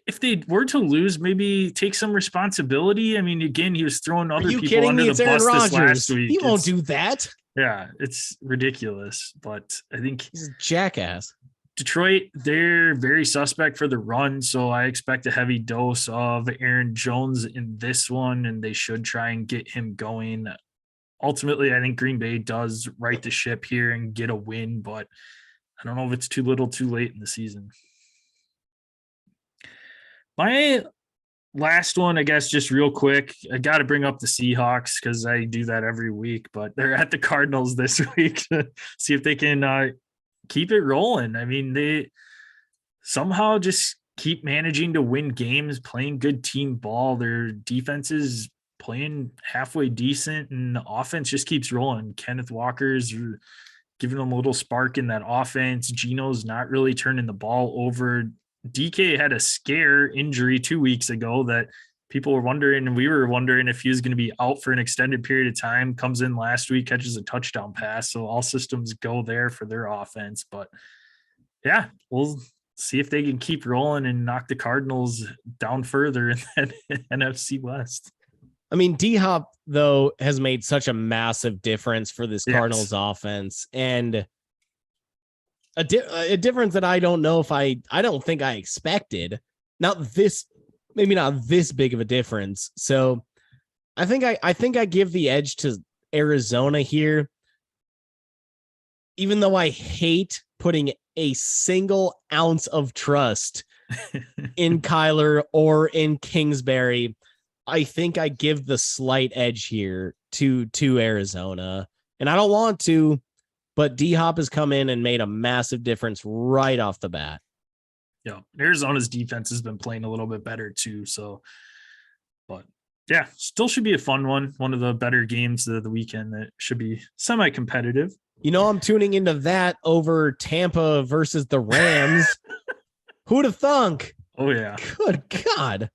S1: if they were to lose, maybe take some responsibility. I mean, again, he was throwing other people under the bus this last week.
S2: He won't do that.
S1: Yeah, it's ridiculous. But I think
S2: he's a jackass.
S1: Detroit, they're very suspect for the run, so I expect a heavy dose of Aaron Jones in this one, and they should try and get him going. Ultimately, I think Green Bay does right the ship here and get a win, but I don't know if it's too little too late in the season. My last one, I guess, just real quick, I got to bring up the Seahawks because I do that every week, but they're at the Cardinals this week to see if they can keep it rolling. I mean, they somehow just keep managing to win games, playing good team ball. Their defense is playing halfway decent, and the offense just keeps rolling. Kenneth Walker's giving them a little spark in that offense. Geno's not really turning the ball over. DK had a scare injury 2 weeks ago that people were wondering, and we were wondering if he was going to be out for an extended period of time. Comes in last week, catches a touchdown pass. So all systems go there for their offense. But yeah, we'll see if they can keep rolling and knock the Cardinals down further in that NFC West.
S2: I mean, D-Hop, though, has made such a massive difference for this Cardinals offense. And a difference that I don't know if I don't think I expected. Maybe not this big of a difference. So I think I give the edge to Arizona here. Even though I hate putting a single ounce of trust in Kyler or in Kingsbury, I think I give the slight edge here to Arizona. And I don't want to, but D-Hop has come in and made a massive difference right off the bat.
S1: Yeah, Arizona's defense has been playing a little bit better too. So, but yeah, still should be a fun one. One of the better games of the weekend that should be semi-competitive.
S2: You know, I'm tuning into that over Tampa versus the Rams. Who'd have thunk?
S1: Oh yeah.
S2: Good God.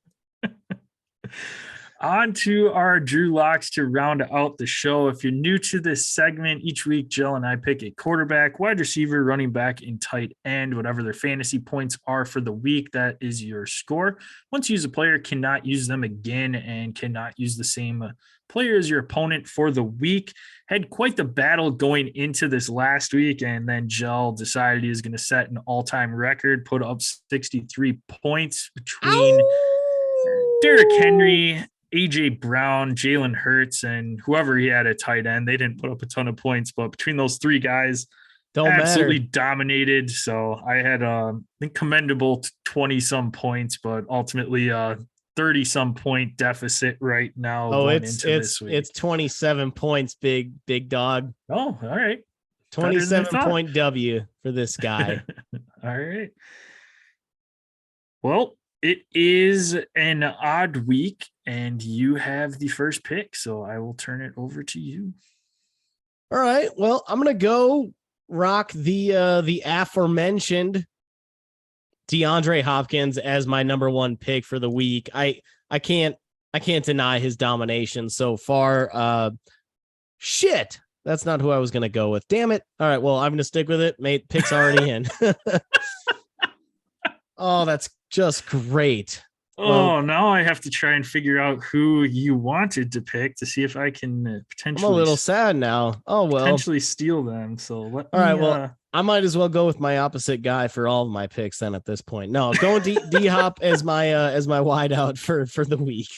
S1: On to our Drew Locks to round out the show. If you're new to this segment, each week, Jill and I pick a quarterback, wide receiver, running back, and tight end, whatever their fantasy points are for the week. That is your score. Once you use a player, cannot use them again and cannot use the same player as your opponent for the week. Had quite the battle going into this last week, and then Jill decided he was going to set an all-time record, put up 63 points between Derrick Henry, AJ Brown, Jalen Hurts, and whoever he had at tight end. They didn't put up a ton of points, but between those 3 guys, absolutely dominated. So I had I think commendable 20-some points, but ultimately 30-some point deficit right now.
S2: Oh, it's 27 points, big dog.
S1: Oh, all right.
S2: 27-point W for this guy.
S1: All right. Well, it is an odd week, and you have the first pick, so I will turn it over to you.
S2: All right. Well, I'm gonna go rock the aforementioned DeAndre Hopkins as my number 1 pick for the week. I can't deny his domination so far. Shit, that's not who I was gonna go with. Damn it. All right. Well, I'm gonna stick with it. Mate, pick's already in. Oh, that's just great.
S1: Oh, now I have to try and figure out who you wanted to pick to see if I can potentially.
S2: I'm a little sad now. Oh, well.
S1: Potentially steal them. So
S2: all right. Well, I might as well go with my opposite guy for all of my picks then at this point. No, going D-Hop as my wideout for the week.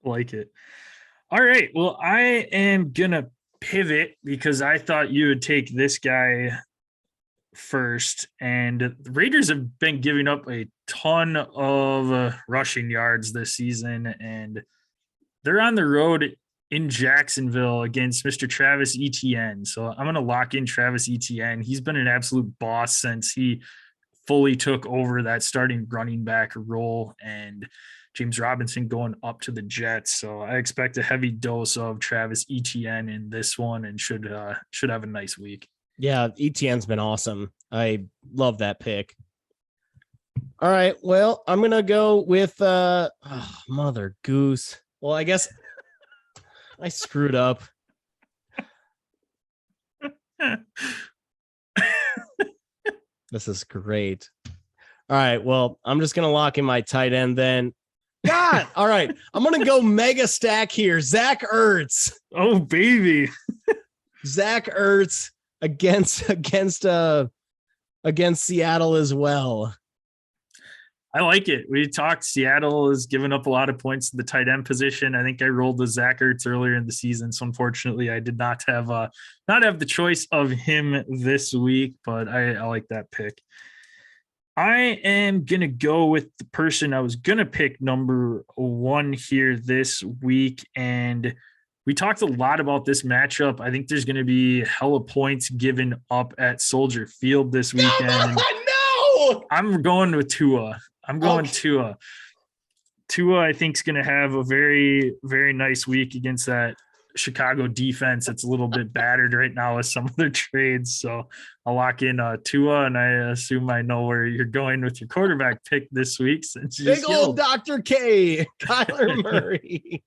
S1: Like it. All right. Well, I am going to pivot because I thought you would take this guy first. And the Raiders have been giving up a ton of rushing yards this season, and they're on the road in Jacksonville against Mr. Travis Etienne. So I'm going to lock in Travis Etienne. He's been an absolute boss since he fully took over that starting running back role, and James Robinson going up to the Jets. So I expect a heavy dose of Travis Etienne in this one, and should have a nice week.
S2: Yeah, Etienne's been awesome. I love that pick. All right, well, I'm gonna go with Mother Goose. Well, I guess I screwed up. This is great. All right, well, I'm just gonna lock in my tight end then. God, all right, I'm gonna go mega stack here. Zach Ertz.
S1: Oh baby,
S2: Zach Ertz against Seattle as well.
S1: I like it. We talked Seattle has given up a lot of points to the tight end position. I think I rolled with Zach Ertz earlier in the season, so unfortunately I did not have the choice of him this week, but I like that pick. I am going to go with the person I was going to pick number one here this week, and we talked a lot about this matchup. I think there's going to be hella points given up at Soldier Field this weekend.
S2: No!
S1: I'm going with Tua. Tua. Tua, I think, is going to have a very, very nice week against that Chicago defense. That's a little bit battered right now with some of their trades. So I'll lock in Tua, and I assume I know where you're going with your quarterback pick this week. Since
S2: big old Dr. K, Kyler Murray.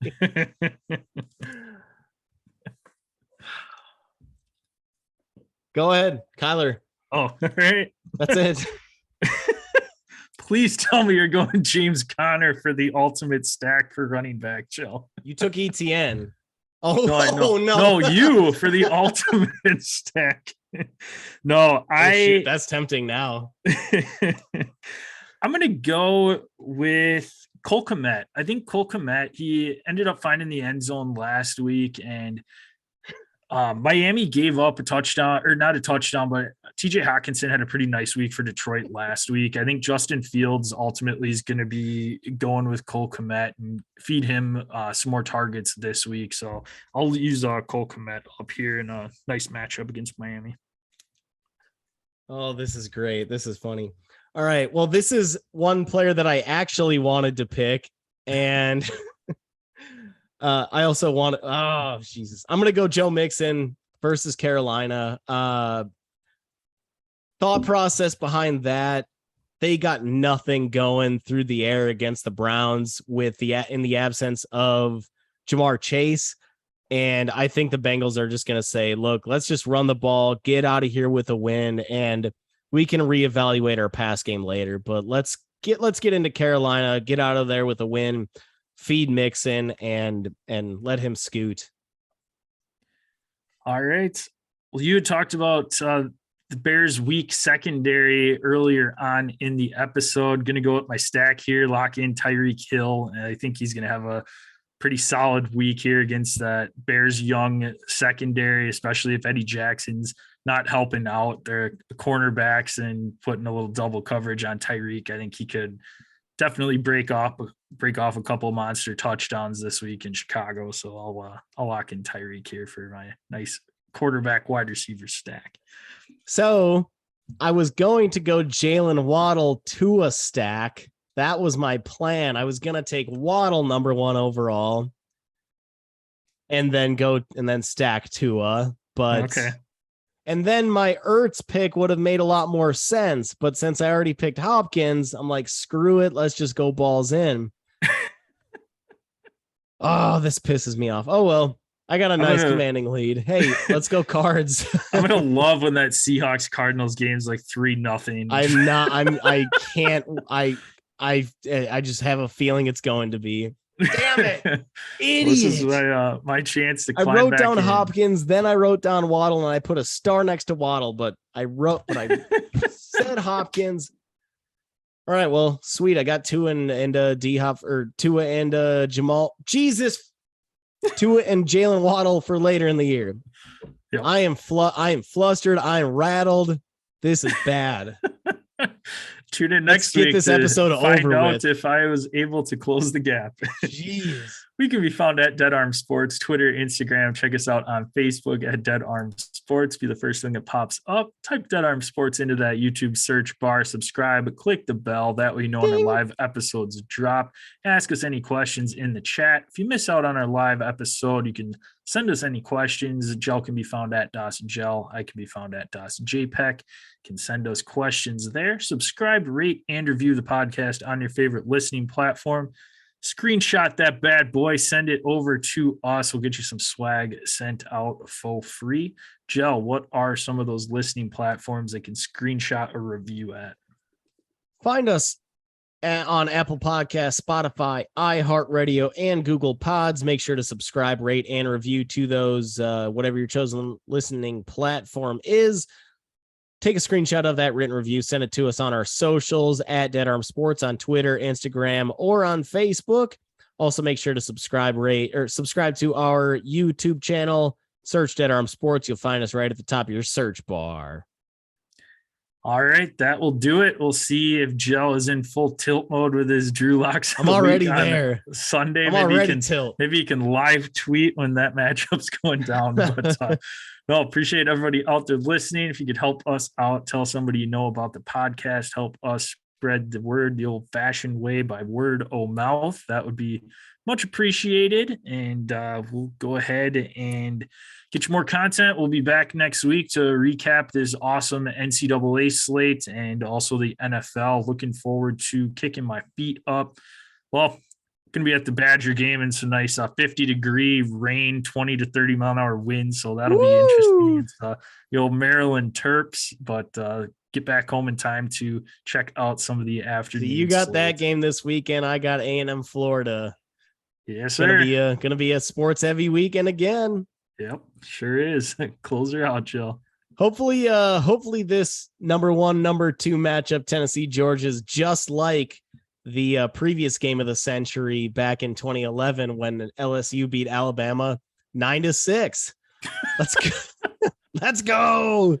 S2: Go ahead, Kyler.
S1: Oh, all right.
S2: That's it.
S1: Please tell me you're going James Conner for the ultimate stack for running back, Joe.
S2: You took ETN.
S1: No, you for the ultimate stack. No,
S2: shoot, that's tempting now.
S1: I'm gonna go with Cole Kmet. I think Cole Kmet, he ended up finding the end zone last week, and Miami gave up a touchdown, or not a touchdown, but TJ Hawkinson had a pretty nice week for Detroit last week. I think Justin Fields ultimately is going to be going with Cole Kmet and feed him some more targets this week. So I'll use Cole Kmet up here in a nice matchup against Miami.
S2: Oh, this is great. This is funny. All right. Well, this is one player that I actually wanted to pick, and I also want. Oh, Jesus! I'm gonna go Joe Mixon versus Carolina. Thought process behind that: they got nothing going through the air against the Browns in the absence of Jamar Chase, and I think the Bengals are just gonna say, "Look, let's just run the ball, get out of here with a win, and we can reevaluate our pass game later. But let's get into Carolina, get out of there with a win." Feed Mixon and let him scoot.
S1: All right. Well, you had talked about the Bears' weak secondary earlier on in the episode. Going to go with my stack here, lock in Tyreek Hill. And I think he's going to have a pretty solid week here against that Bears' young secondary, especially if Eddie Jackson's not helping out their cornerbacks and putting a little double coverage on Tyreek. I think he could definitely break off a couple of monster touchdowns this week in Chicago. So I'll lock in Tyreek here for my nice quarterback wide receiver stack.
S2: So I was going to go Jalen Waddle to a stack. That was my plan. I was going to take Waddle number one overall and then stack Tua, but
S1: okay.
S2: And then my Ertz pick would have made a lot more sense. But since I already picked Hopkins, I'm like, screw it. Let's just go balls in. Oh, this pisses me off. Oh, well, I got a nice commanding lead. Hey, let's go Cards.
S1: I'm going to love when that Seahawks Cardinals game is like 3-0.
S2: I just have a feeling it's going to be. Damn it. Idiot.
S1: This is my chance to climb
S2: I wrote down
S1: in.
S2: Hopkins, then I wrote down Waddle, and I put a star next to Waddle, but I said Hopkins. All right, well, sweet. I got Tua and D-Hop, or Tua and Jamal. Jesus, Tua and Jalen Waddle for later in the year. Yep. I am flustered. I am rattled. This is bad.
S1: Tune in next week.
S2: Get this episode
S1: over
S2: with.
S1: Find out if I was able to close the gap.
S2: Jeez.
S1: We can be found at Dead Arm Sports, Twitter, Instagram. Check us out on Facebook at Dead Arm Sports. Be the first thing that pops up. Type Dead Arm Sports into that YouTube search bar. Subscribe. Click the bell. That way you know when our live episodes drop. Ask us any questions in the chat. If you miss out on our live episode, you can send us any questions. Gel can be found at Dawson Gel. I can be found at Dawson JPEG. Can send us questions there. Subscribe, rate, and review the podcast on your favorite listening platform. Screenshot that bad boy, send it over to us. We'll get you some swag sent out for free. Gel, what are some of those listening platforms they can screenshot or review at?
S2: Find us on Apple Podcasts, Spotify, iHeartRadio, and Google Pods. Make sure to subscribe, rate, and review to those, whatever your chosen listening platform is. Take a screenshot of that written review, send it to us on our socials at Dead Arm Sports on Twitter, Instagram, or on Facebook. Also, make sure to subscribe to our YouTube channel. Search Dead Arm Sports. You'll find us right at the top of your search bar.
S1: All right, that will do it. We'll see if Gel is in full tilt mode with his Drew Locks.
S2: I'm already there.
S1: Sunday,
S2: maybe
S1: he can live tweet when that matchup's going down. But well, appreciate everybody out there listening. If you could help us out, tell somebody you know about the podcast, help us spread the word the old-fashioned way by word of mouth. That would be much appreciated. And we'll go ahead and get you more content. We'll be back next week to recap this awesome NCAA slate and also the NFL. Looking forward to kicking my feet up. Well, going to be at the Badger game and some nice 50-degree rain, 20 to 30 mile an hour wind. So that'll be interesting. It's the old Maryland Terps, but get back home in time to check out some of the afternoon.
S2: So you got that game this weekend. I got A&M Florida.
S1: Yes, sir.
S2: Gonna be a sports heavy weekend again.
S1: Yep, sure is. Close her out, Jill.
S2: Hopefully this number 1, number 2 matchup, Tennessee Georgia, is just like the previous game of the century back in 2011 when LSU beat Alabama 9-6. Let's go. Let's go.